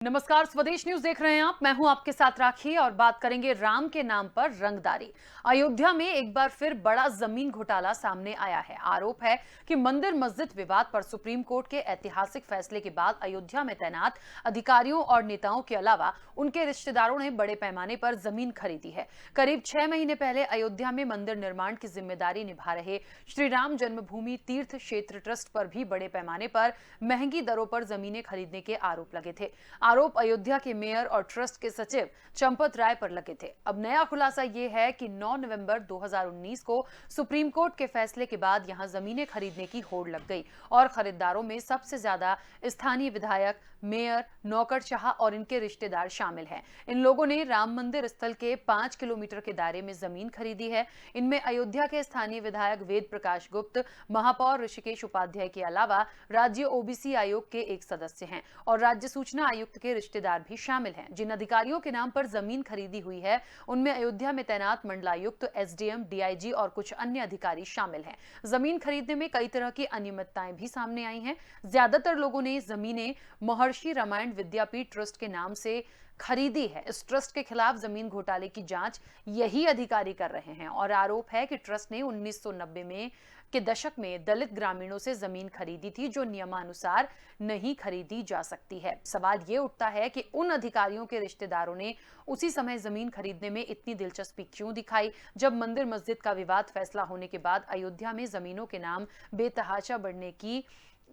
नमस्कार, स्वदेश न्यूज देख रहे हैं आप। मैं हूं आपके साथ राखी और बात करेंगे राम के नाम पर रंगदारी। अयोध्या में एक बार फिर बड़ा जमीन घोटाला सामने आया है। आरोप है कि मंदिर मस्जिद विवाद पर सुप्रीम कोर्ट के ऐतिहासिक फैसले के बाद अयोध्या में तैनात अधिकारियों और नेताओं के अलावा उनके रिश्तेदारों ने बड़े पैमाने पर जमीन खरीदी है। करीब 6 महीने पहले अयोध्या में मंदिर निर्माण की जिम्मेदारी निभा रहे श्री राम जन्मभूमि तीर्थ क्षेत्र ट्रस्ट पर भी बड़े पैमाने पर महंगी दरों पर जमीनें खरीदने के आरोप लगे थे। आरोप अयोध्या के मेयर और ट्रस्ट के सचिव चंपत राय पर लगे थे। अब नया खुलासा यह है कि 9 नवंबर 2019 को सुप्रीम कोर्ट के फैसले के बाद यहां जमीनें खरीदने की होड़ लग गई और खरीदारों में सबसे ज्यादा स्थानीय विधायक, मेयर, नौकरशाह और इनके रिश्तेदार शामिल हैं। इन लोगों ने राम मंदिर स्थल के 5 किलोमीटर के दायरे में जमीन खरीदी है। इनमें अयोध्या के स्थानीय विधायक वेद प्रकाश गुप्त, महापौर ऋषिकेश उपाध्याय के अलावा राज्य ओबीसी आयोग के एक सदस्य हैं और राज्य सूचना आयुक्त के रिश्तेदार भी शामिल हैं। जिन अधिकारियों के नाम पर जमीन खरीदी हुई है उनमें अयोध्या में तैनात मंडलायुक्त, एसडीएम, डीआईजी और कुछ अन्य अधिकारी शामिल हैं। जमीन खरीदने में कई तरह की अनियमितताएं भी सामने आई हैं। ज्यादातर लोगों ने जमीनें महर्षि रामायण विद्यापीठ ट्रस्ट के नाम से खरीदी है। इस ट्रस्ट के खिलाफ जमीन घोटाले की जांच यही अधिकारी कर रहे हैं और आरोप है कि ट्रस्ट ने 1990 के दशक में दलित ग्रामीणों से जमीन खरीदी थी जो नियमानुसार नहीं खरीदी जा सकती है। सवाल ये उठता है कि उन अधिकारियों के रिश्तेदारों ने उसी समय जमीन खरीदने में इतनी दिलचस्पी क्यों दिखाई जब मंदिर मस्जिद का विवाद फैसला होने के बाद अयोध्या में जमीनों के नाम बेतहाशा बढ़ने की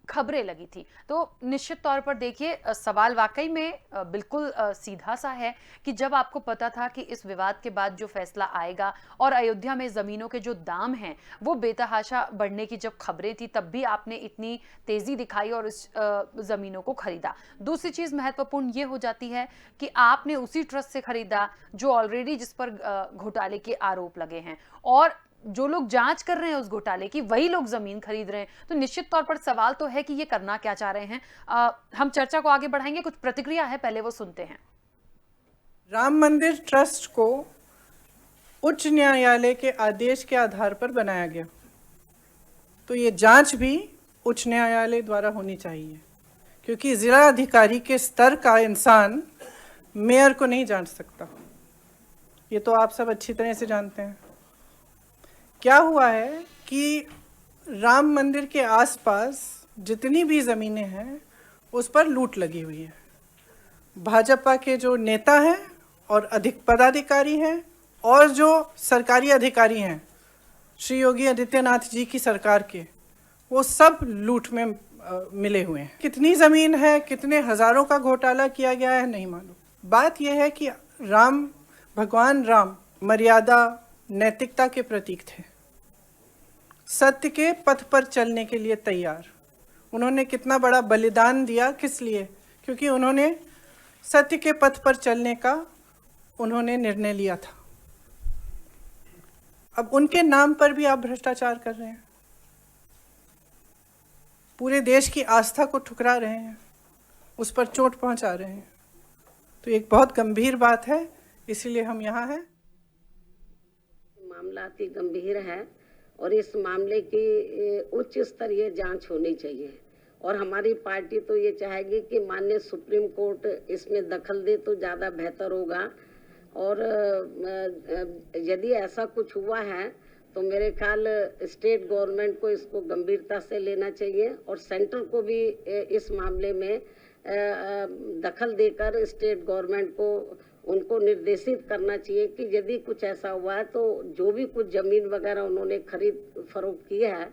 खबरें लगी थी। तो निश्चित तौर पर देखिए, सवाल वाकई में बिल्कुल सीधा सा है कि जब आपको पता था कि इस विवाद के बाद जो फैसला आएगा और अयोध्या में जमीनों के जो दाम हैं वो बेतहाशा बढ़ने की जब खबरें थी, तब भी आपने इतनी तेजी दिखाई और इस जमीनों को खरीदा। दूसरी चीज महत्वपूर्ण ये हो जाती है कि आपने उसी ट्रस्ट से खरीदा जो ऑलरेडी जिस पर घोटाले के आरोप लगे हैं और जो लोग जांच कर रहे हैं उस घोटाले की वही लोग जमीन खरीद रहे हैं। तो निश्चित तौर पर सवाल तो है कि ये करना क्या चाह रहे हैं। हम चर्चा को आगे बढ़ाएंगे। कुछ प्रतिक्रिया है, पहले वो सुनते हैं। राम मंदिर ट्रस्ट को उच्च न्यायालय के आदेश के आधार पर बनाया गया, तो ये जांच भी उच्च न्यायालय द्वारा होनी चाहिए, क्योंकि जिला अधिकारी के स्तर का इंसान मेयर को नहीं जांच सकता। ये तो आप सब अच्छी तरह से जानते हैं। क्या हुआ है कि राम मंदिर के आसपास जितनी भी ज़मीनें हैं उस पर लूट लगी हुई है। भाजपा के जो नेता हैं और अधिक पदाधिकारी हैं और जो सरकारी अधिकारी हैं श्री योगी आदित्यनाथ जी की सरकार के, वो सब लूट में मिले हुए हैं। कितनी ज़मीन है, कितने हज़ारों का घोटाला किया गया है, नहीं मालूम। बात यह है कि भगवान राम मर्यादा, नैतिकता के प्रतीक थे, सत्य के पथ पर चलने के लिए तैयार। उन्होंने कितना बड़ा बलिदान दिया, किस लिए? क्योंकि उन्होंने सत्य के पथ पर चलने का उन्होंने निर्णय लिया था। अब उनके नाम पर भी आप भ्रष्टाचार कर रहे हैं, पूरे देश की आस्था को ठुकरा रहे हैं, उस पर चोट पहुंचा रहे हैं। तो एक बहुत गंभीर बात है, इसीलिए हम यहाँ हैं। मामला अति गंभीर है और इस मामले की उच्च स्तरीय जांच होनी चाहिए और हमारी पार्टी तो ये चाहेगी कि माननीय सुप्रीम कोर्ट इसमें दखल दे तो ज़्यादा बेहतर होगा। और यदि ऐसा कुछ हुआ है तो मेरे ख्याल स्टेट गवर्नमेंट को इसको गंभीरता से लेना चाहिए और सेंटर को भी इस मामले में दखल देकर स्टेट गवर्नमेंट को उनको निर्देशित करना चाहिए कि यदि कुछ ऐसा हुआ है तो जो भी कुछ जमीन वगैरह उन्होंने खरीद फरोख्त की है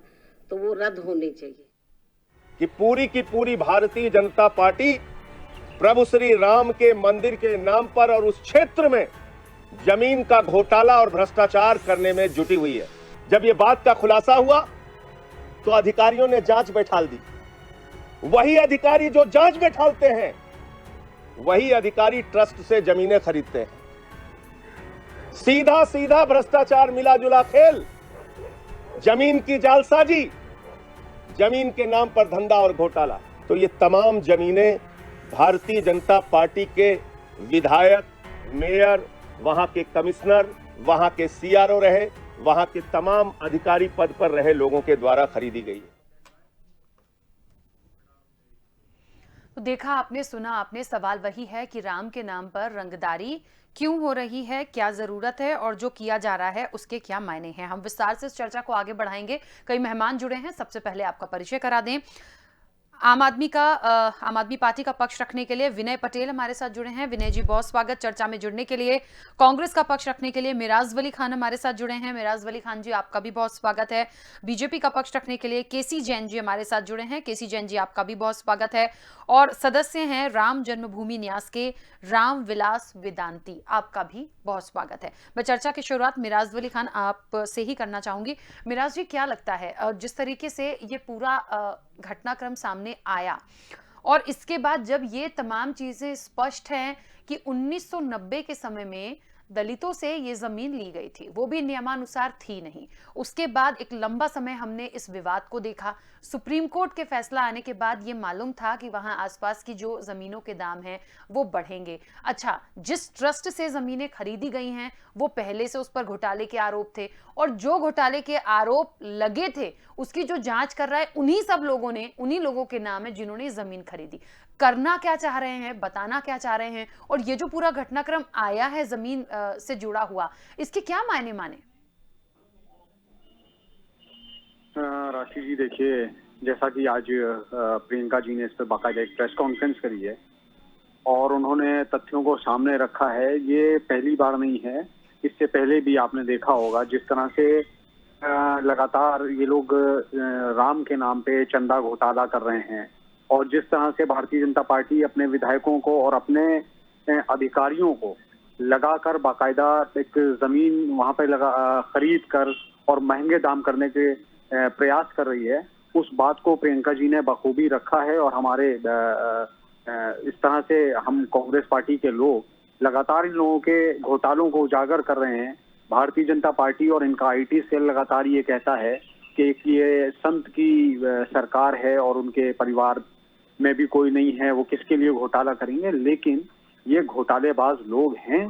तो वो रद्द होनी चाहिए। कि पूरी की पूरी भारतीय जनता पार्टी प्रभु श्री राम के मंदिर के नाम पर और उस क्षेत्र में जमीन का घोटाला और भ्रष्टाचार करने में जुटी हुई है। जब ये बात का खुलासा हुआ तो अधिकारियों ने जांच बैठाल दी। वही अधिकारी जो जांच बैठालते हैं वही अधिकारी ट्रस्ट से जमीनें खरीदते हैं। सीधा सीधा भ्रष्टाचार, मिला जुला खेल, जमीन की जालसाजी, जमीन के नाम पर धंधा और घोटाला। तो ये तमाम जमीनें भारतीय जनता पार्टी के विधायक, मेयर, वहां के कमिश्नर, वहां के सीआरओ रहे, वहां के तमाम अधिकारी पद पर रहे लोगों के द्वारा खरीदी गई है। देखा आपने, सुना आपने, सवाल वही है कि राम के नाम पर रंगदारी क्यों हो रही है, क्या जरूरत है और जो किया जा रहा है उसके क्या मायने हैं। हम विस्तार से इस चर्चा को आगे बढ़ाएंगे। कई मेहमान जुड़े हैं। सबसे पहले आपका परिचय करा दें। आम आदमी पार्टी का पक्ष रखने के लिए विनय पटेल हमारे साथ जुड़े हैं। विनय जी, बहुत स्वागत चर्चा में जुड़ने के लिए। कांग्रेस का पक्ष रखने के लिए मिराज वली खान हमारे साथ जुड़े हैं। मिराज वली खान जी, आपका भी बहुत स्वागत है। बीजेपी का पक्ष रखने के लिए केसी जैन जी हमारे साथ जुड़े हैं। केसी जैन जी, आपका भी बहुत स्वागत है। और सदस्य हैं राम जन्मभूमि न्यास के राम विलास वेदांती, आपका भी बहुत स्वागत है। मैं चर्चा की शुरुआत मिराज वली खान आप से ही करना चाहूंगी। मिराज जी, क्या लगता है जिस तरीके से ये पूरा घटनाक्रम सामने आया और इसके बाद जब ये तमाम चीजें स्पष्ट हैं कि 1990 के समय में दलितों से ये जमीन ली गई थी, वो भी नियमानुसार थी नहीं। उसके बाद एक लंबा समय हमने इस विवाद को देखा। सुप्रीम कोर्ट के फैसला आने के बाद ये मालूम था कि वहां आसपास की जो जमीनों के दाम हैं वो बढ़ेंगे। अच्छा, जिस ट्रस्ट से जमीनें खरीदी गई हैं वो पहले से उस पर घोटाले के आरोप थे और जो घोटाले के आरोप लगे थे उसकी जो जांच कर रहा है उन्हीं सब लोगों ने, उन्हीं लोगों के नाम है जिन्होंने जमीन खरीदी। करना क्या चाह रहे हैं, बताना क्या चाह रहे हैं, और ये जो पूरा घटनाक्रम आया है जमीन से जुड़ा हुआ, इसके क्या मायने माने? राशि जी, देखिए, जैसा कि आज प्रियंका जी ने इस पर बाकायदा एक प्रेस कॉन्फ्रेंस करी है और उन्होंने तथ्यों को सामने रखा है। ये पहली बार नहीं है, इससे पहले भी आपने देखा होगा जिस तरह से लगातार ये लोग राम के नाम पे चंदा घोटाला कर रहे हैं और जिस तरह से भारतीय जनता पार्टी अपने विधायकों को और अपने अधिकारियों को लगाकर बाकायदा एक जमीन वहां पे खरीद कर और महंगे दाम करने के प्रयास कर रही है, उस बात को प्रियंका जी ने बखूबी रखा है। और हमारे इस तरह से हम कांग्रेस पार्टी के लोग लगातार इन लोगों के घोटालों को उजागर कर रहे हैं। भारतीय जनता पार्टी और इनका आईटी सेल लगातार ये कहता है कि ये संत की सरकार है और उनके परिवार में भी कोई नहीं है, वो किसके लिए घोटाला करेंगे। लेकिन ये घोटालेबाज लोग हैं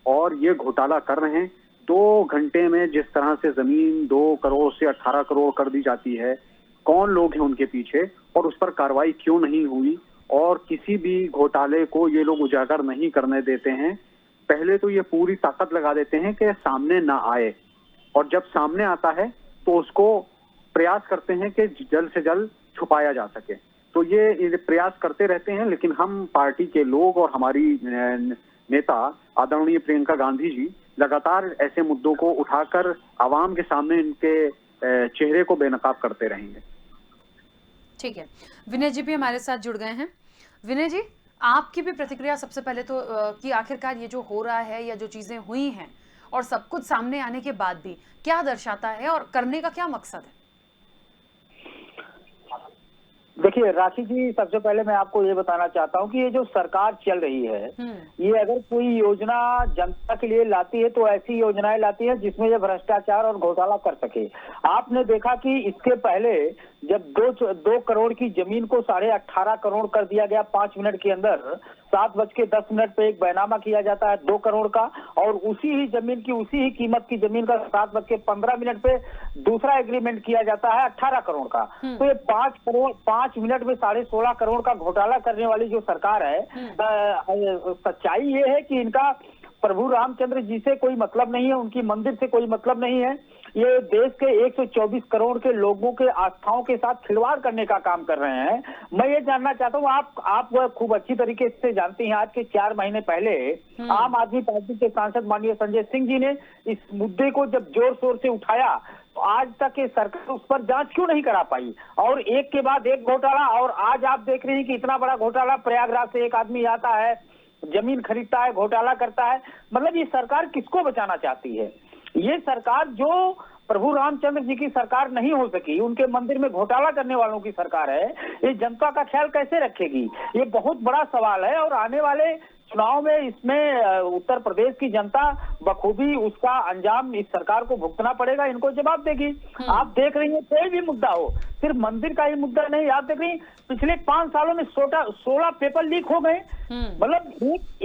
और ये घोटाला कर रहे हैं। 2 घंटे में जिस तरह से जमीन 2 करोड़ से 18 करोड़ कर दी जाती है, कौन लोग हैं उनके पीछे और उस पर कार्रवाई क्यों नहीं हुई, और किसी भी घोटाले को ये लोग उजागर नहीं करने देते हैं। पहले तो ये पूरी ताकत लगा देते हैं कि सामने ना आए, और जब सामने आता है तो उसको प्रयास करते हैं कि जल्द से जल्द छुपाया जा सके। तो ये प्रयास करते रहते हैं। लेकिन हम पार्टी के लोग और हमारी नेता आदरणीय प्रियंका गांधी जी लगातार ऐसे मुद्दों को उठाकर आवाम के सामने इनके चेहरे को बेनकाब करते रहेंगे। ठीक है, विनय जी भी हमारे साथ जुड़ गए हैं। विनय जी, आपकी भी प्रतिक्रिया सबसे पहले तो कि आखिरकार ये जो हो रहा है या जो चीजें हुई हैं और सब कुछ सामने आने के बाद भी क्या दर्शाता है और करने का क्या मकसद है? देखिए राशि जी, सबसे पहले मैं आपको ये बताना चाहता हूँ कि ये जो सरकार चल रही है, ये अगर कोई योजना जनता के लिए लाती है तो ऐसी योजनाएं लाती है जिसमें ये भ्रष्टाचार और घोटाला कर सके। आपने देखा कि इसके पहले जब 2 करोड़ की जमीन को 18.5 करोड़ कर दिया गया 5 मिनट के अंदर, 7:10 पे एक बैनामा किया जाता है 2 करोड़ का, और उसी ही जमीन की, उसी ही कीमत की जमीन का 7:15 पे दूसरा एग्रीमेंट किया जाता है 18 करोड़ का। तो ये 5 मिनट में 16.5 करोड़ का घोटाला करने वाली जो सरकार है, सच्चाई ये है कि इनका प्रभु रामचंद्र जी से कोई मतलब नहीं है, उनकी मंदिर से कोई मतलब नहीं है। ये देश के 124 करोड़ के लोगों के आस्थाओं के साथ खिलवाड़ करने का काम कर रहे हैं। मैं ये जानना चाहता हूँ, आप खूब अच्छी तरीके से जानती हैं, आज के 4 महीने पहले आम आदमी पार्टी के सांसद माननीय संजय सिंह जी ने इस मुद्दे को जब जोर शोर से उठाया तो आज तक ये सरकार उस पर जांच क्यों नहीं करा पाई, और एक के बाद एक घोटाला। और आज आप देख रहे हैं कि इतना बड़ा घोटाला, प्रयागराज से एक आदमी आता है, जमीन खरीदता है, घोटाला करता है। मतलब ये सरकार किसको बचाना चाहती है? ये सरकार जो प्रभु रामचंद्र जी की सरकार नहीं हो सकी, उनके मंदिर में घोटाला करने वालों की सरकार है, ये जनता का ख्याल कैसे रखेगी? ये बहुत बड़ा सवाल है। और आने वाले चुनाव में इसमें उत्तर प्रदेश की जनता बखूबी उसका अंजाम इस सरकार को भुगतना पड़ेगा, इनको जवाब देगी। आप देख रही हैं, कोई भी मुद्दा हो, सिर्फ मंदिर का ही मुद्दा नहीं, आप देख रही हैं पिछले 5 सालों में 16 पेपर लीक हो गए। मतलब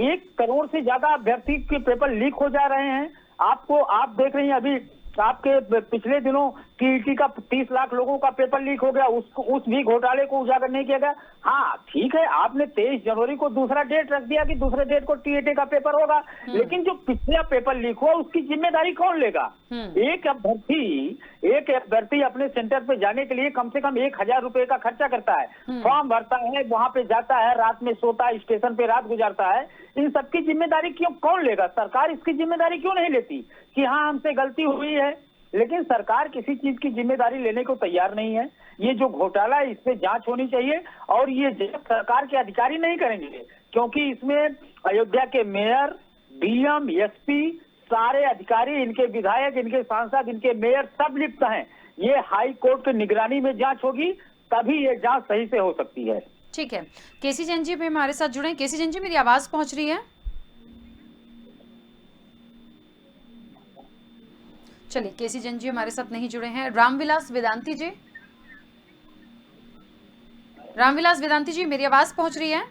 1 करोड़ से ज्यादा अभ्यर्थी के पेपर लीक हो जा रहे हैं। आप देख रही हैं, अभी आपके पिछले दिनों टीईटी का 30 लाख लोगों का पेपर लीक हो गया, उस भी घोटाले को उजागर नहीं किया गया। हाँ ठीक है, आपने 23 जनवरी को दूसरा डेट रख दिया कि दूसरे डेट को टीईटी का पेपर होगा, लेकिन जो पिछला पेपर लीक हुआ उसकी जिम्मेदारी कौन लेगा? एक अभ्यर्थी अपने सेंटर पे जाने के लिए कम से कम 1000 रुपए का खर्चा करता है, फॉर्म भरता है, वहां पे जाता है, रात में सोता है, स्टेशन पे रात गुजारता है। इन सबकी जिम्मेदारी क्यों कौन लेगा? सरकार इसकी जिम्मेदारी क्यों नहीं लेती कि हाँ हमसे गलती हुई है? लेकिन सरकार किसी चीज की जिम्मेदारी लेने को तैयार नहीं है। ये जो घोटाला है इस पे जांच होनी चाहिए, और ये जांच सरकार के अधिकारी नहीं करेंगे, क्योंकि इसमें अयोध्या के मेयर, डीएम, एसपी, सारे अधिकारी, इनके विधायक, इनके सांसद, इनके मेयर सब लिप्त हैं। ये हाई कोर्ट की निगरानी में जांच होगी, तभी ये जांच सही से हो सकती है। ठीक है, केसी जैन जी भी हमारे साथ जुड़े हैं। केसी जैन जी, मेरी आवाज पहुंच रही है? चलिए, केसी जैन जी हमारे साथ नहीं जुड़े हैं। रामविलास वेदांती जी, रामविलास वेदांती जी, मेरी आवाज पहुंच रही है?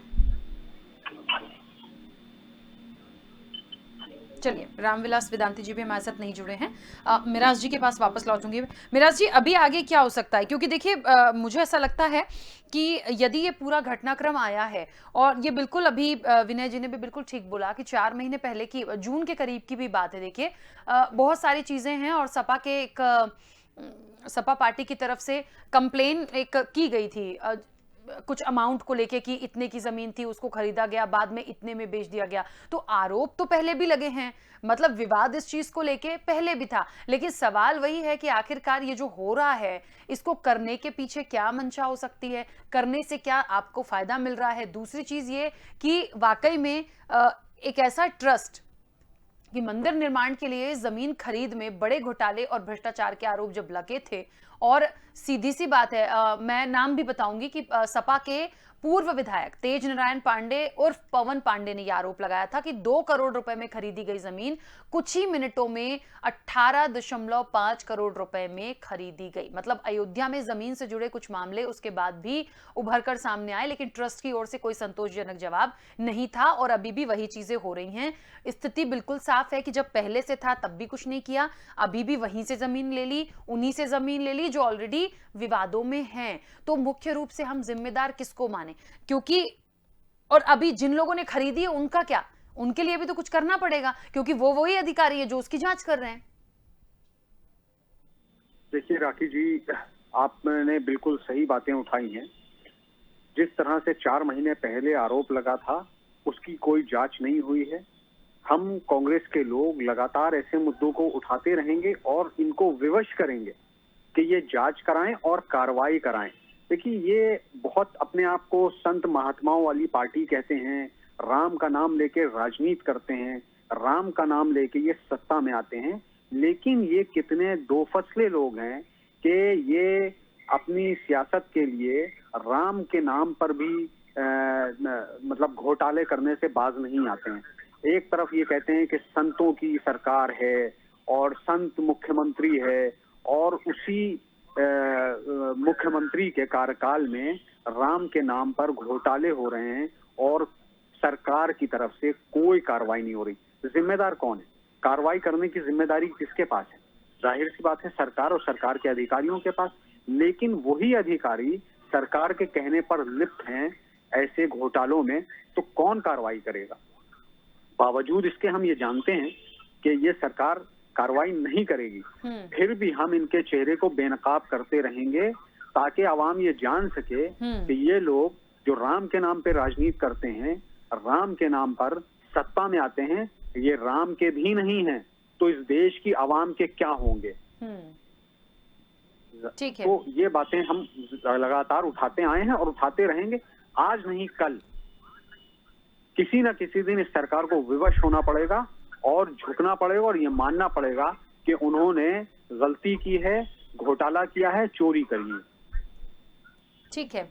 चलिए, रामविलास वेदांती जी भी हमारे साथ नहीं जुड़े हैं। मिराज जी के पास वापस लौटूंगी। मिराज जी, अभी आगे क्या हो सकता है? क्योंकि देखिए, मुझे ऐसा लगता है कि यदि ये पूरा घटनाक्रम आया है, और ये बिल्कुल अभी विनय जी ने भी बिल्कुल ठीक बोला कि 4 महीने पहले की, जून के करीब की भी बात है। देखिए, बहुत सारी चीजें हैं, और सपा पार्टी की तरफ से कंप्लेन एक की गई थी कुछ अमाउंट को लेके कि इतने की जमीन थी, उसको खरीदा गया, बाद में इतने में बेच दिया गया। तो आरोप तो पहले भी लगे हैं, मतलब विवाद इस चीज को लेके पहले भी था। लेकिन सवाल वही है कि आखिरकार ये जो हो रहा है, इसको करने के पीछे क्या मंशा हो सकती है, करने से क्या आपको फायदा मिल रहा है? दूसरी चीज ये कि वाकई में एक ऐसा ट्रस्ट कि मंदिर निर्माण के लिए जमीन खरीद में बड़े घोटाले और भ्रष्टाचार के आरोप जब लगे थे, और सीधी सी बात है, मैं नाम भी बताऊंगी कि सपा के पूर्व विधायक तेज नारायण पांडे उर्फ पवन पांडे ने यह आरोप लगाया था कि 2 करोड़ रुपए में खरीदी गई जमीन कुछ ही मिनटों में 18.5 करोड़ रुपए में खरीदी गई। मतलब अयोध्या में जमीन से जुड़े कुछ मामले उसके बाद भी उभर कर सामने आए, लेकिन ट्रस्ट की ओर से कोई संतोषजनक जवाब नहीं था, और अभी भी वही चीजें हो रही हैं। स्थिति बिल्कुल साफ है कि जब पहले से था तब भी कुछ नहीं किया, अभी भी वहीं से जमीन ले ली, उन्हीं से जमीन ले ली जो ऑलरेडी विवादों में हैं। तो मुख्य रूप से हम जिम्मेदार किसको माने? क्योंकि और अभी जिन लोगों ने खरीदी है उनका क्या? उनके लिए भी तो कुछ करना पड़ेगा, क्योंकि वो वही अधिकारी है जो उसकी जांच कर रहे हैं। देखिए राखी जी, आपने बिल्कुल सही बातें उठाई हैं। जिस तरह से 4 महीने पहले आरोप लगा था, उसकी कोई जांच नहीं हुई है। हम कांग्रेस के लोग लगातार ऐसे मुद्दों को उठाते रहेंगे और इनको विवश करेंगे कि ये जांच कराएं और कार्रवाई कराएं। देखिए, ये बहुत अपने आप को संत महात्माओं वाली पार्टी कहते हैं, राम का नाम लेके राजनीति करते हैं, राम का नाम लेके ये सत्ता में आते हैं, लेकिन ये कितने दो फसले लोग हैं कि ये अपनी सियासत के लिए राम के नाम पर भी मतलब घोटाले करने से बाज नहीं आते हैं। एक तरफ ये कहते हैं कि संतों की सरकार है और संत मुख्यमंत्री है, और उसी मुख्यमंत्री के कार्यकाल में राम के नाम पर घोटाले हो रहे हैं और सरकार की तरफ से कोई कार्रवाई नहीं हो रही। जिम्मेदार कौन है? कार्रवाई करने की जिम्मेदारी किसके पास है? जाहिर सी बात है, सरकार और सरकार के अधिकारियों के पास। लेकिन वही अधिकारी सरकार के कहने पर लिप्त हैं ऐसे घोटालों में, तो कौन कार्रवाई करेगा? बावजूद इसके हम ये जानते हैं कि ये सरकार कार्रवाई नहीं करेगी, फिर भी हम इनके चेहरे को बेनकाब करते रहेंगे ताकि आवाम ये जान सके कि ये लोग जो राम के नाम पे राजनीति करते हैं, राम के नाम पर सत्ता में आते हैं, ये राम के भी नहीं हैं, तो इस देश की आवाम के क्या होंगे? ठीक है। तो ये बातें हम लगातार उठाते आए हैं और उठाते रहेंगे। आज नहीं कल किसी न किसी दिन इस सरकार को विवश होना पड़ेगा और झुकना पड़ेगा और ये मानना पड़ेगा कि उन्होंने गलती की है, घोटाला किया है, चोरी करी है। ठीक है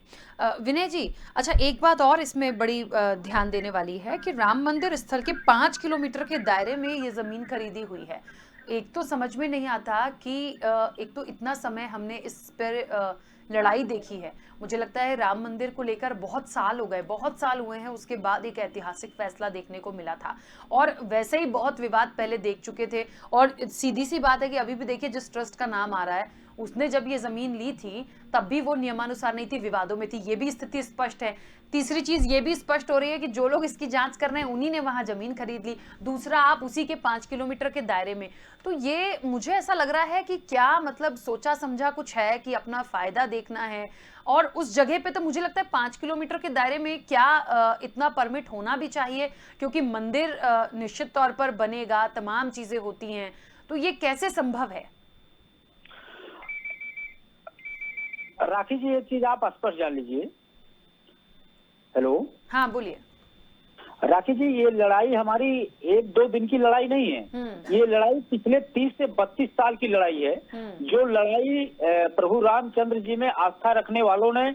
विनय जी, अच्छा एक बात और इसमें बड़ी ध्यान देने वाली है कि राम मंदिर स्थल के 5 किलोमीटर के दायरे में ये जमीन खरीदी हुई है। एक तो समझ में नहीं आता कि एक तो इतना समय हमने इस पर लड़ाई देखी है। मुझे लगता है राम मंदिर को लेकर बहुत साल हो गए, बहुत साल हुए हैं, उसके बाद एक ऐतिहासिक फैसला देखने को मिला था, और वैसे ही बहुत विवाद पहले देख चुके थे। और सीधी सी बात है कि अभी भी देखिए जिस ट्रस्ट का नाम आ रहा है उसने जब ये जमीन ली थी तब भी वो नियमानुसार नहीं थी, विवादों में थी, ये भी स्थिति स्पष्ट है। तीसरी चीज ये भी स्पष्ट हो रही है कि जो लोग इसकी जांच कर रहे हैं उन्हीं ने वहां जमीन खरीद ली। दूसरा, आप उसी के 5 किलोमीटर के दायरे में। तो ये मुझे ऐसा लग रहा है कि क्या मतलब सोचा समझा कुछ है कि अपना फायदा देखना है। और उस जगह पे तो मुझे लगता है 5 किलोमीटर के दायरे में क्या इतना परमिट होना भी चाहिए, क्योंकि मंदिर निश्चित तौर पर बनेगा, तमाम चीजें होती हैं, तो ये कैसे संभव है? राखी जी, एक चीज आप स्पष्ट जान लीजिए। हेलो, हाँ बोलिए। राखी जी, ये लड़ाई हमारी 1-2 दिन की लड़ाई नहीं है। ये लड़ाई पिछले 30 से 32 साल की लड़ाई है। जो लड़ाई प्रभु रामचंद्र जी में आस्था रखने वालों ने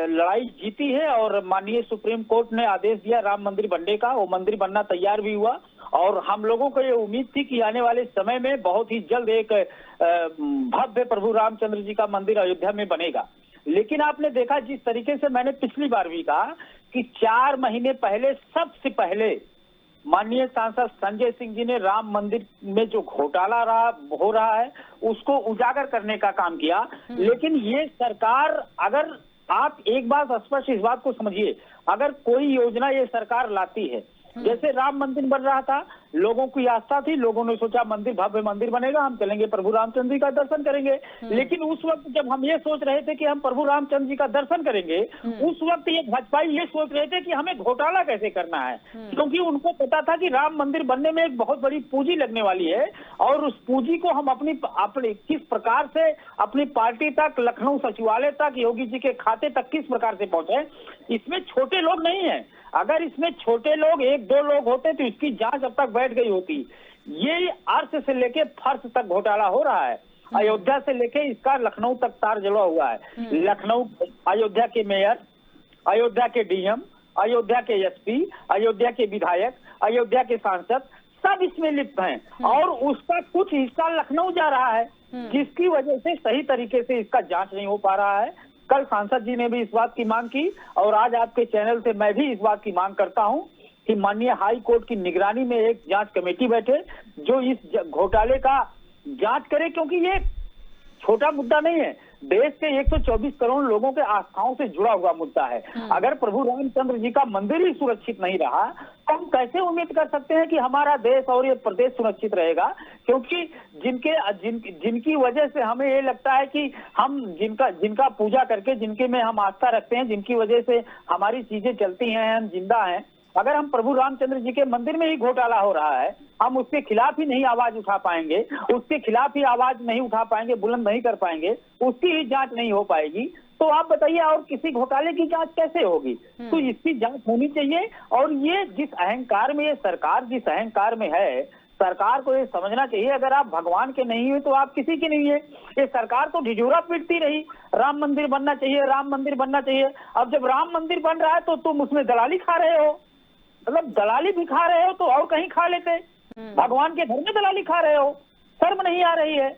लड़ाई जीती है और माननीय सुप्रीम कोर्ट ने आदेश दिया राम मंदिर बनने का। वो मंदिर बनना तैयार भी हुआ और हम लोगों को ये उम्मीद थी कि आने वाले समय में बहुत ही जल्द एक भव्य प्रभु रामचंद्र जी का मंदिर अयोध्या में बनेगा। लेकिन आपने देखा, जिस तरीके से मैंने पिछली बार भी कहा कि 4 महीने पहले, सबसे पहले माननीय सांसद संजय सिंह जी ने राम मंदिर में जो घोटाला हो रहा है उसको उजागर करने का काम किया। लेकिन ये सरकार, अगर आप एक बात स्पष्ट इस बात को समझिए, अगर कोई योजना ये सरकार लाती है, जैसे राम मंदिर बन रहा था, लोगों की आस्था थी, लोगों ने सोचा मंदिर, भव्य मंदिर बनेगा, हम चलेंगे प्रभु रामचंद्र जी का दर्शन करेंगे। लेकिन उस वक्त जब हम ये सोच रहे थे कि हम प्रभु रामचंद्र जी का दर्शन करेंगे, उस वक्त ये भाजपाई ये सोच रहे थे कि हमें घोटाला कैसे करना है, क्योंकि उनको पता था कि राम मंदिर बनने में एक बहुत बड़ी पूंजी लगने वाली है और उस पूंजी को हम अपनी किस प्रकार से अपनी पार्टी तक, लखनऊ सचिवालय तक, योगी जी के खाते तक किस प्रकार से पहुंचे। इसमें छोटे लोग नहीं है। अगर इसमें छोटे लोग 1-2 लोग होते तो इसकी जांच अब तक बैठ गई होती। ये अर्श से लेके फर्श तक घोटाला हो रहा है। अयोध्या से लेके इसका लखनऊ तक तार जला हुआ है। लखनऊ, अयोध्या के मेयर, अयोध्या के डीएम, अयोध्या के एसपी, अयोध्या के विधायक, अयोध्या के सांसद, सब इसमें लिप्त हैं और उसका कुछ हिस्सा लखनऊ जा रहा है, जिसकी वजह से सही तरीके से इसका जांच नहीं हो पा रहा है। कल सांसद जी ने भी इस बात की मांग की और आज आपके चैनल से मैं भी इस बात की मांग करता हूं कि माननीय हाई कोर्ट की निगरानी में एक जांच कमेटी बैठे जो इस घोटाले का जांच करे, क्योंकि ये छोटा मुद्दा नहीं है। देश के 124 करोड़ लोगों के आस्थाओं से जुड़ा हुआ मुद्दा है। अगर प्रभु रामचंद्र जी का मंदिर ही सुरक्षित नहीं रहा तो हम कैसे उम्मीद कर सकते हैं कि हमारा देश और ये प्रदेश सुरक्षित रहेगा। क्योंकि जिनकी वजह से हमें ये लगता है कि हम जिनका पूजा करके, जिनके में हम आस्था रखते हैं, जिनकी वजह से हमारी चीजें चलती हैं, हम जिंदा हैं, अगर हम प्रभु रामचंद्र जी के मंदिर में ही घोटाला हो रहा है, हम उसके खिलाफ ही नहीं आवाज उठा पाएंगे, उसके खिलाफ ही आवाज नहीं उठा पाएंगे, बुलंद नहीं कर पाएंगे, उसकी ही जांच नहीं हो पाएगी, तो आप बताइए और किसी घोटाले की जांच कैसे होगी। तो इसकी जांच होनी चाहिए। और ये जिस अहंकार में ये सरकार जिस अहंकार में है, सरकार को ये समझना चाहिए, अगर आप भगवान के नहीं हुए तो आप किसी के नहीं है। ये सरकार तो ढिढोरा पीटती रही, राम मंदिर बनना चाहिए, राम मंदिर बनना चाहिए। अब जब राम मंदिर बन रहा है तो तुम उसमें दलाली खा रहे हो, मतलब दलाली भी खा रहे हो तो और कहीं खा लेते। भगवान के घर में दलाली खा रहे हो, शर्म नहीं आ रही है?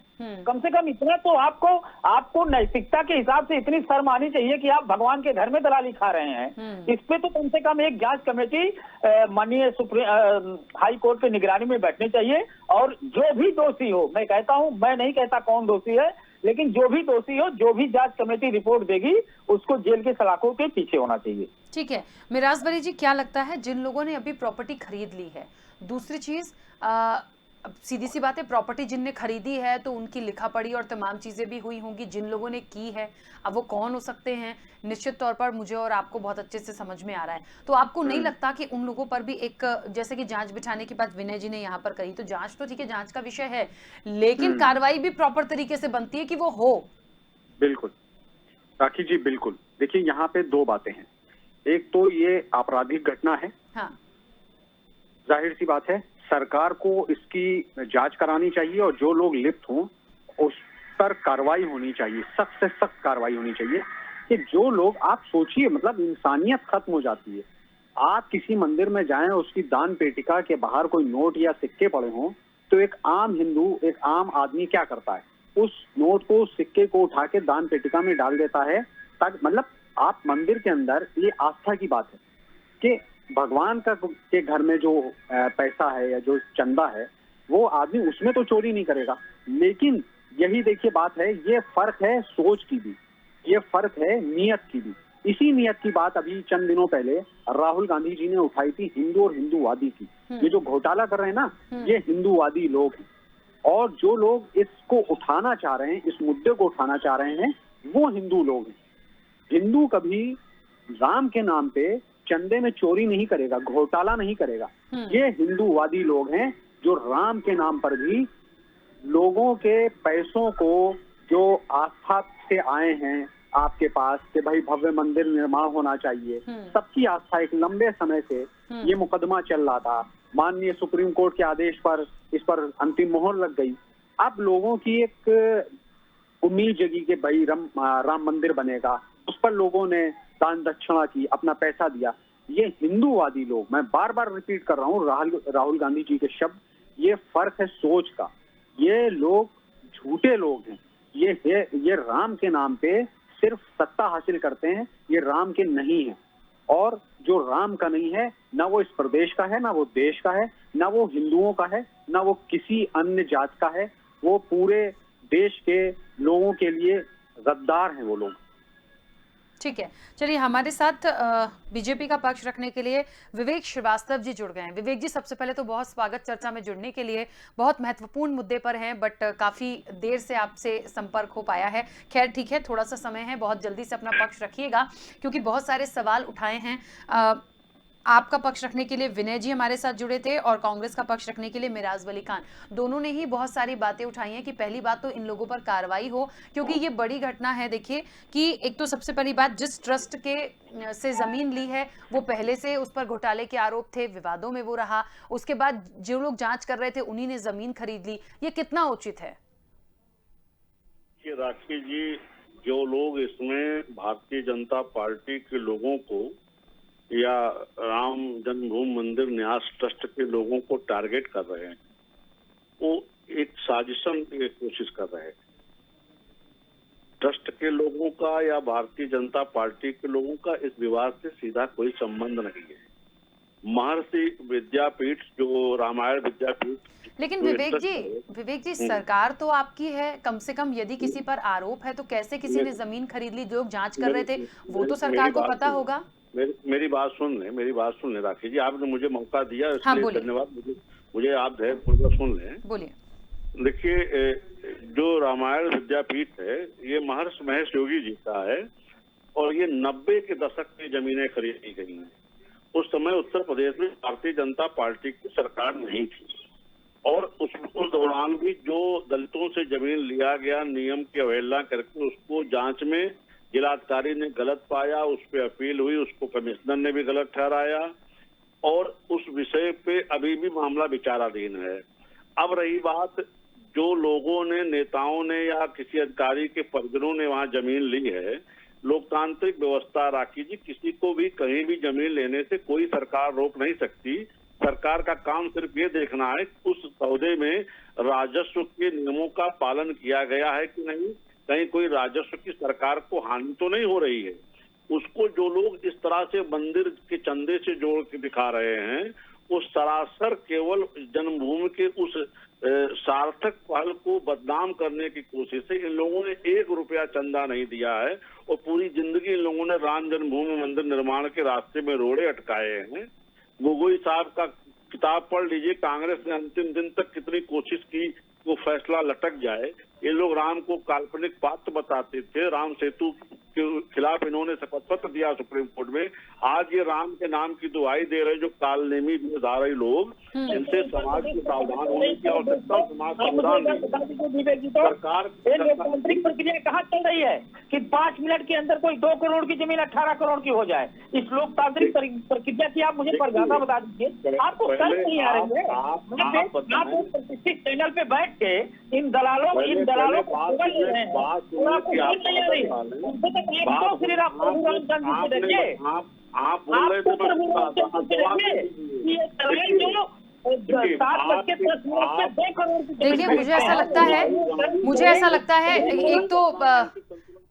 कम से कम इतना तो आपको नैतिकता के हिसाब से इतनी शर्म आनी चाहिए कि आप भगवान के घर में दलाली खा रहे हैं। इस पे तो कम से कम एक जांच कमेटी माननीय हाई कोर्ट की निगरानी में बैठनी चाहिए और जो भी दोषी हो, मैं कहता हूं, मैं नहीं कहता कौन दोषी है, लेकिन जो भी दोषी हो, जो भी जांच कमेटी रिपोर्ट देगी उसको जेल के सलाखों के पीछे होना चाहिए। ठीक है। मिराज वली जी, क्या लगता है जिन लोगों ने अभी प्रॉपर्टी खरीद ली है, दूसरी चीज अब सीधी सी बात है, प्रॉपर्टी जिनने खरीदी है तो उनकी लिखा पढ़ी और तमाम चीजें भी हुई होंगी, जिन लोगों ने की है, अब वो कौन हो सकते हैं निश्चित तौर पर मुझे और आपको बहुत अच्छे से समझ में आ रहा है। तो आपको नहीं लगता कि उन लोगों पर भी एक, जैसे कि जांच बिठाने की बात विनय जी ने यहाँ पर कही, तो जांच तो ठीक है, जांच का विषय है, लेकिन कार्रवाई भी प्रॉपर तरीके से बनती है कि वो हो। बिल्कुल राखी जी, बिल्कुल। देखिए, यहाँ पे 2 बातें हैं। एक तो ये आपराधिक घटना है, हाँ, जाहिर सी बात है, सरकार को इसकी जांच करानी चाहिए और जो लोग लिप्त हों उस पर कार्रवाई होनी चाहिए, सख्त से सख्त कार्रवाई होनी चाहिए। कि जो लोग, आप सोचिए, मतलब इंसानियत खत्म हो जाती है। आप किसी मंदिर में जाएं, उसकी दान पेटिका के बाहर कोई नोट या सिक्के पड़े हों, तो एक आम हिंदू, एक आम आदमी क्या करता है, उस नोट को, सिक्के को उठा के दान पेटिका में डाल देता है, ताकि, मतलब आप मंदिर के अंदर, ये आस्था की बात है कि भगवान के घर में जो पैसा है या जो चंदा है, वो आदमी उसमें तो चोरी नहीं करेगा, लेकिन यही देखिए बात है, ये फर्क है सोच की भी, ये फर्क है नीयत की भी। इसी नीयत की बात अभी चंद दिनों पहले राहुल गांधी जी ने उठाई थी हिंदू और हिंदूवादी की। ये जो घोटाला कर रहे हैं ना, ये हिंदूवादी लोग हैं, और जो लोग इसको उठाना चाह रहे हैं, इस मुद्दे को उठाना चाह रहे हैं, वो हिंदू लोग हैं। हिंदू कभी राम के नाम पे चंदे में चोरी नहीं करेगा, घोटाला नहीं करेगा। ये हिंदूवादी लोग हैं जो राम के नाम पर भी लोगों के पैसों को, जो आस्था से आए हैं आपके पास कि भाई भव्य मंदिर निर्माण होना चाहिए, सबकी आस्था, एक लंबे समय से ये मुकदमा चल रहा था, माननीय सुप्रीम कोर्ट के आदेश पर इस पर अंतिम मोहर लग गई। अब लोगों की एक उम्मीद जगी कि भाई राम मंदिर बनेगा, उस पर लोगों ने दान दक्षिणा की, अपना पैसा दिया। ये हिंदूवादी लोग, मैं बार बार रिपीट कर रहा हूँ राहुल गांधी जी के शब्द, ये फर्क है सोच का। ये लोग झूठे लोग हैं, ये राम के नाम पे सिर्फ सत्ता हासिल करते हैं, ये राम के नहीं है। और जो राम का नहीं है, ना वो इस प्रदेश का है, ना वो देश का है, ना वो हिंदुओं का है, ना वो किसी अन्य जात का है, वो पूरे देश के लोगों के लिए गद्दार हैं वो लोग। ठीक है, चलिए हमारे साथ बीजेपी का पक्ष रखने के लिए विवेक श्रीवास्तव जी जुड़ गए हैं। विवेक जी, सबसे पहले तो बहुत स्वागत चर्चा में जुड़ने के लिए। बहुत महत्वपूर्ण मुद्दे पर हैं, बट काफ़ी देर से आपसे संपर्क हो पाया है। खैर ठीक है, थोड़ा सा समय है, बहुत जल्दी से अपना पक्ष रखिएगा क्योंकि बहुत सारे सवाल उठाए हैं। आपका पक्ष रखने के लिए विनय जी हमारे साथ जुड़े थे और कांग्रेस का पक्ष रखने के लिए मिराज वली खान। दोनों ने ही बहुत सारी बातें उठाई हैं कि पहली बात तो इन लोगों पर कार्रवाई हो, क्योंकि ये बड़ी घटना है। देखिए कि एक तो सबसे पहली बात, जिस ट्रस्ट के से जमीन ली है वो पहले से उस पर घोटाले के आरोप थे, विवादों में वो रहा। उसके बाद जो लोग जांच कर रहे थे उन्हीं ने जमीन खरीद ली। ये कितना उचित है? राखी जी, जो लोग इसमें भारतीय जनता पार्टी के लोगों को या राम जन्मभूमि मंदिर न्यास ट्रस्ट के लोगों को टारगेट कर रहे हैं, वो एक साजिशन की कोशिश कर रहे हैं। ट्रस्ट के लोगों का या भारतीय जनता पार्टी के लोगों का इस विवाद से सीधा कोई संबंध नहीं है। महर्षि विद्यापीठ, जो रामायण विद्यापीठ। लेकिन विवेक जी सरकार तो आपकी है, कम से कम यदि किसी पर आरोप है तो कैसे किसी ने जमीन खरीद ली? लोग जांच कर रहे थे, वो तो सरकार को पता होगा। मेरी बात सुन ले राखी जी, आपने मुझे मौका दिया इसलिए धन्यवाद। मुझे आप धैर्यपूर्वक सुन लें। बोलिए। देखिए, जो रामायण विद्यापीठ है ये महर्षि महेश योगी जी का है और ये 90 के दशक में जमीनें खरीदी गई हैं। उस समय उत्तर प्रदेश में भारतीय जनता पार्टी की सरकार नहीं थी और उस दौरान भी जो दलितों से जमीन लिया गया नियम की अवहेलना करके उसको जांच में जिलाधिकारी ने गलत पाया, उस पर अपील हुई, उसको कमिश्नर ने भी गलत ठहराया और उस विषय पे अभी भी मामला विचाराधीन है। अब रही बात, जो लोगों ने, नेताओं ने या किसी अधिकारी के परिजनों ने वहां जमीन ली है, लोकतांत्रिक व्यवस्था राखी जी, किसी को भी कहीं भी जमीन लेने से कोई सरकार रोक नहीं सकती। सरकार का काम सिर्फ ये देखना है उस सौदे में राजस्व के नियमों का पालन किया गया है कि नहीं, कहीं कोई राजस्व की सरकार को हानि तो नहीं हो रही है। उसको जो लोग इस तरह से मंदिर के चंदे से जोड़ के दिखा रहे हैं, वो सरासर केवल जन्मभूमि के उस सार्थक पहल को बदनाम करने की कोशिश है। इन लोगों ने 1 रुपया चंदा नहीं दिया है और पूरी जिंदगी इन लोगों ने राम जन्मभूमि मंदिर निर्माण के रास्ते में रोड़े अटकाए हैं। गोगोई साहब का किताब पढ़ लीजिए, कांग्रेस ने अंतिम दिन तक कितनी कोशिश की वो फैसला लटक जाए। ये लोग राम को काल्पनिक पात्र बताते थे। राम सेतु के खिलाफ इन्होंने शपथ पत्र दिया सुप्रीम कोर्ट में। आज ये राम के नाम की दुहाई दे रहे जो कालनेमी धारी लोग, इनसे समाज को सावधान होने की आवश्यकता। समाज सावधान, सरकार लोकतांत्रिक प्रक्रिया कहाँ चल रही है कि 5 मिनट के अंदर कोई 2 करोड़ की जमीन 18 करोड़ की हो जाए? इस लोकतांत्रिक प्रक्रिया की आप मुझे परिभाषा बता दीजिए। आपको सर नहीं आ रही है? आप प्रतिष्ठित चैनल पे बैठ के इन दलालों को आप बोल रहे देखिए, मुझे ऐसा लगता है एक तो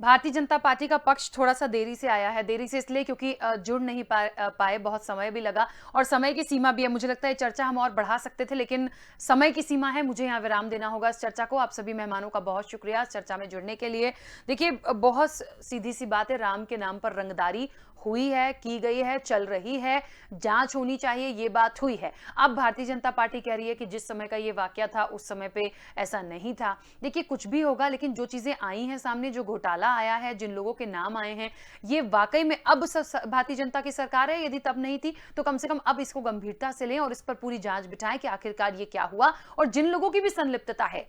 भारतीय जनता पार्टी का पक्ष थोड़ा सा देरी से आया है। देरी से इसलिए क्योंकि जुड़ नहीं पाए, बहुत समय भी लगा और समय की सीमा भी है। मुझे लगता है चर्चा हम और बढ़ा सकते थे, लेकिन समय की सीमा है, मुझे यहाँ विराम देना होगा इस चर्चा को। आप सभी मेहमानों का बहुत शुक्रिया इस चर्चा में जुड़ने के लिए। देखिए, बहुत सीधी सी बात है, राम के नाम पर रंगदारी हुई है, की गई है, चल रही है, जांच होनी चाहिए, ये बात हुई है। अब भारतीय जनता पार्टी कह रही है कि जिस समय का ये वाकया था उस समय पे ऐसा नहीं था। देखिए, कुछ भी होगा, लेकिन जो चीजें आई हैं सामने, जो घोटाला आया है, जिन लोगों के नाम आए हैं, ये वाकई में अब भारतीय जनता की सरकार है। यदि तब नहीं थी तो कम से कम अब इसको गंभीरता से लें और इस पर पूरी जांच बिठाएं कि आखिरकार ये क्या हुआ, और जिन लोगों की भी संलिप्तता है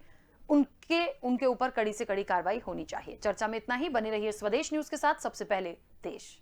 उनके ऊपर कड़ी से कड़ी कार्रवाई होनी चाहिए। चर्चा में इतना ही। बने रहिए स्वदेश न्यूज के साथ। सबसे पहले देश।